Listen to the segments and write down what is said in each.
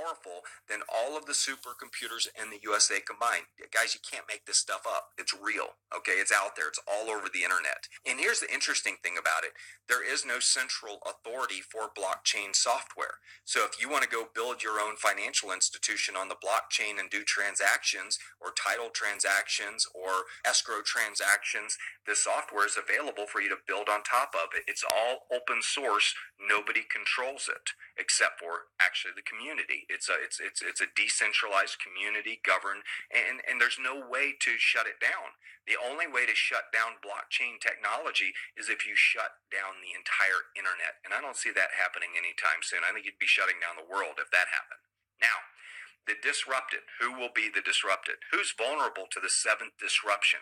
powerful than all of the supercomputers in the USA combined. Guys, you can't make this stuff up. It's real. Okay, it's out there. It's all over the internet. And here's the interesting thing about it. There is no central authority for blockchain software. So if you want to go build your own financial institution on the blockchain and do transactions or title transactions or escrow transactions, the software is available for you to build on top of it. It's all open source. Nobody controls it except for actually the community. It's a decentralized community governed, and there's no way to shut it down. The only way to shut down blockchain technology is if you shut down the entire internet. And I don't see that happening anytime soon. I think you'd be shutting down the world if that happened. Now, the disrupted. Who will be the disrupted? Who's vulnerable to the seventh disruption?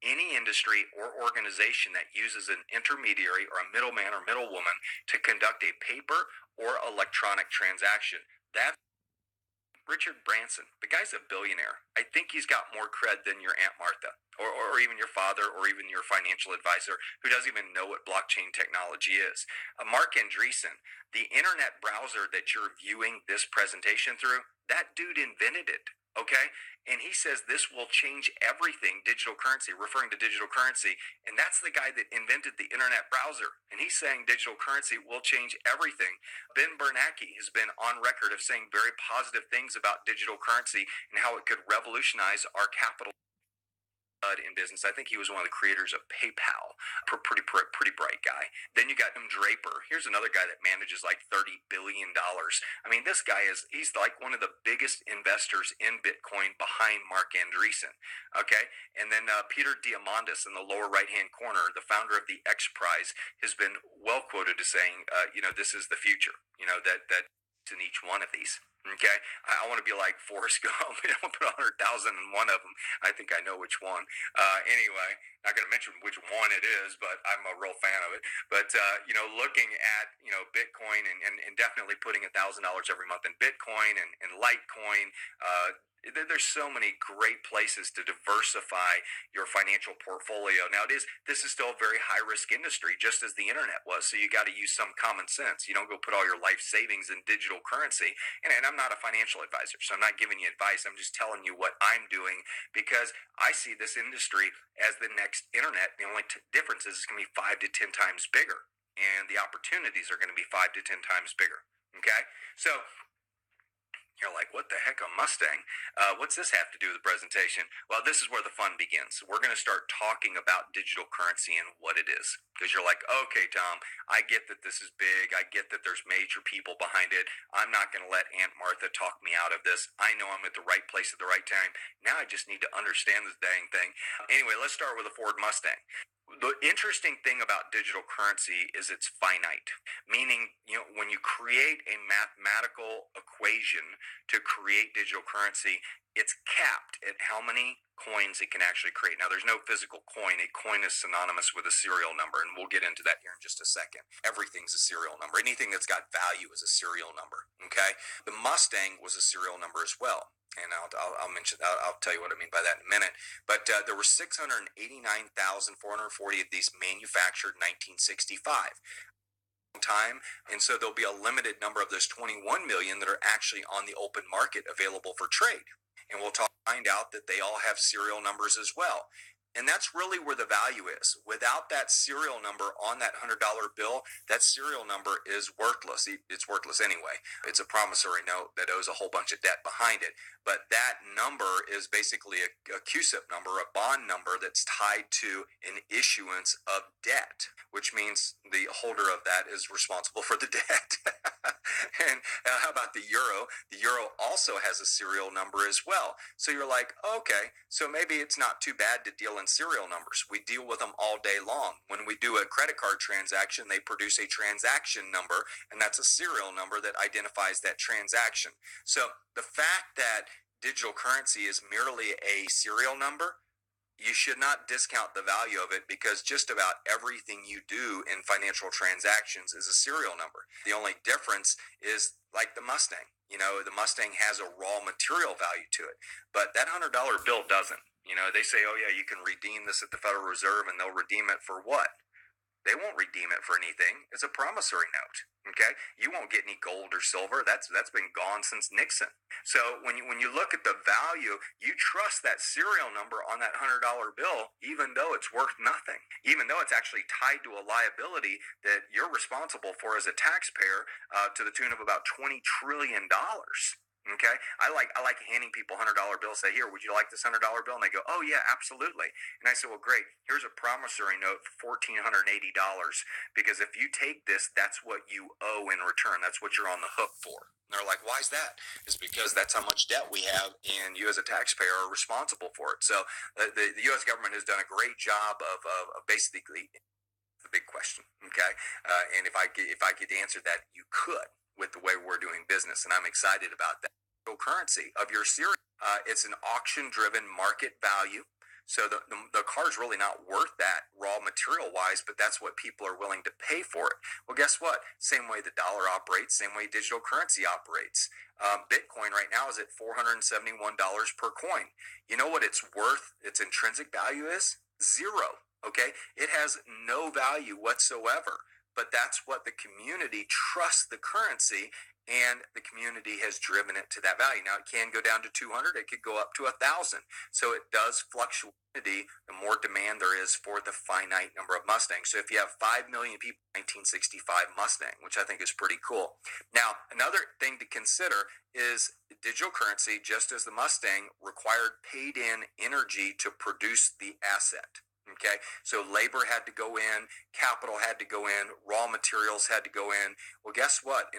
Any industry or organization that uses an intermediary or a middleman or middlewoman to conduct a paper or electronic transaction. That's Richard Branson. The guy's a billionaire. I think he's got more cred than your Aunt Martha or even your father or even your financial advisor who doesn't even know what blockchain technology is. Mark Andreessen, the internet browser that you're viewing this presentation through, that dude invented it. Okay? And he says this will change everything, digital currency, referring to digital currency. And that's the guy that invented the internet browser. And he's saying digital currency will change everything. Ben Bernanke has been on record of saying very positive things about digital currency and how it could revolutionize our capital in business. I think he was one of the creators of PayPal. Pretty bright guy. Then you got Tim Draper. Here's another guy that manages like $30 billion. I mean, this guy he's like one of the biggest investors in Bitcoin behind Mark Andreessen. Okay. And then Peter Diamandis in the lower right-hand corner, the founder of the X Prize, has been well quoted as saying, this is the future, that in each one of these. Okay, I want to be like Forrest Gump. I want to put 100,000 in one of them. I think I know which one. Anyway, not going to mention which one it is, but I'm a real fan of it. But looking at Bitcoin and definitely putting $1,000 every month in Bitcoin and Litecoin. There's so many great places to diversify your financial portfolio. Now, this is still a very high-risk industry, just as the internet was, so you got to use some common sense. You don't go put all your life savings in digital currency, and I'm not a financial advisor, so I'm not giving you advice. I'm just telling you what I'm doing because I see this industry as the next internet. The only difference is it's going to be 5 to 10 times bigger, and the opportunities are going to be 5 to 10 times bigger, okay? So you're like, what the heck, a Mustang? What's this have to do with the presentation? Well, this is where the fun begins. We're going to start talking about digital currency and what it is. Because you're like, okay, Tom, I get that this is big. I get that there's major people behind it. I'm not going to let Aunt Martha talk me out of this. I know I'm at the right place at the right time. Now I just need to understand this dang thing. Anyway, let's start with a Ford Mustang. The interesting thing about digital currency is it's finite, meaning, when you create a mathematical equation to create digital currency, it's capped at how many coins it can actually create. Now, there's no physical coin. A coin is synonymous with a serial number, and we'll get into that here in just a second. Everything's a serial number. Anything that's got value is a serial number, okay? The Mustang was a serial number as well. And I'll mention that. I'll tell you what I mean by that in a minute. But there were 689,440 of these manufactured in 1965. Time, and so there'll be a limited number of those 21 million that are actually on the open market available for trade. And we'll find out that they all have serial numbers as well. And that's really where the value is. Without that serial number on that $100 bill, that serial number is worthless. It's worthless anyway. It's a promissory note that owes a whole bunch of debt behind it. But that number is basically a CUSIP number, a bond number that's tied to an issuance of debt, which means the holder of that is responsible for the debt. And how about the euro? The euro also has a serial number as well. So you're like, okay, so maybe it's not too bad to deal in serial numbers. We deal with them all day long. When we do a credit card transaction, they produce a transaction number, and that's a serial number that identifies that transaction. So the fact that digital currency is merely a serial number, you should not discount the value of it, because just about everything you do in financial transactions is a serial number. The only difference is like the Mustang. The Mustang has a raw material value to it, but that $100 bill doesn't. They say, oh yeah, you can redeem this at the Federal Reserve, and they'll redeem it for what? They won't redeem it for anything. It's a promissory note. Okay, you won't get any gold or silver. That's been gone since Nixon. So when you look at the value, you trust that serial number on that $100 bill, even though it's worth nothing, even though it's actually tied to a liability that you're responsible for as a taxpayer, to the tune of about $20 trillion. Okay, I like handing people $100 bills. Say, here, would you like this $100 bill? And they go, oh yeah, absolutely. And I say, well, great. Here's a promissory note for $1,480, because if you take this, that's what you owe in return. That's what you're on the hook for. And they're like, why is that? It's because that's how much debt we have, and you as a taxpayer are responsible for it. So the U.S. government has done a great job of basically the big question. Okay, and if I could answer that, you could, with the way we're doing business, and I'm excited about that. Currency of your series, it's an auction-driven market value. So the car is really not worth that raw material wise, but that's what people are willing to pay for it. Well, guess what? Same way the dollar operates, same way digital currency operates. Bitcoin right now is at $471 per coin. You know what it's worth? Its intrinsic value is zero. Okay, it has no value whatsoever. But that's what the community trusts the currency, and the community has driven it to that value. Now it can go down to 200, it could go up to 1,000. So it does fluctuate. The more demand there is for the finite number of Mustangs. So if you have 5 million people, 1965 Mustang, which I think is pretty cool. Now, another thing to consider is digital currency, just as the Mustang, required paid in energy to produce the asset. Okay, so labor had to go in, capital had to go in, raw materials had to go in. Well, guess what?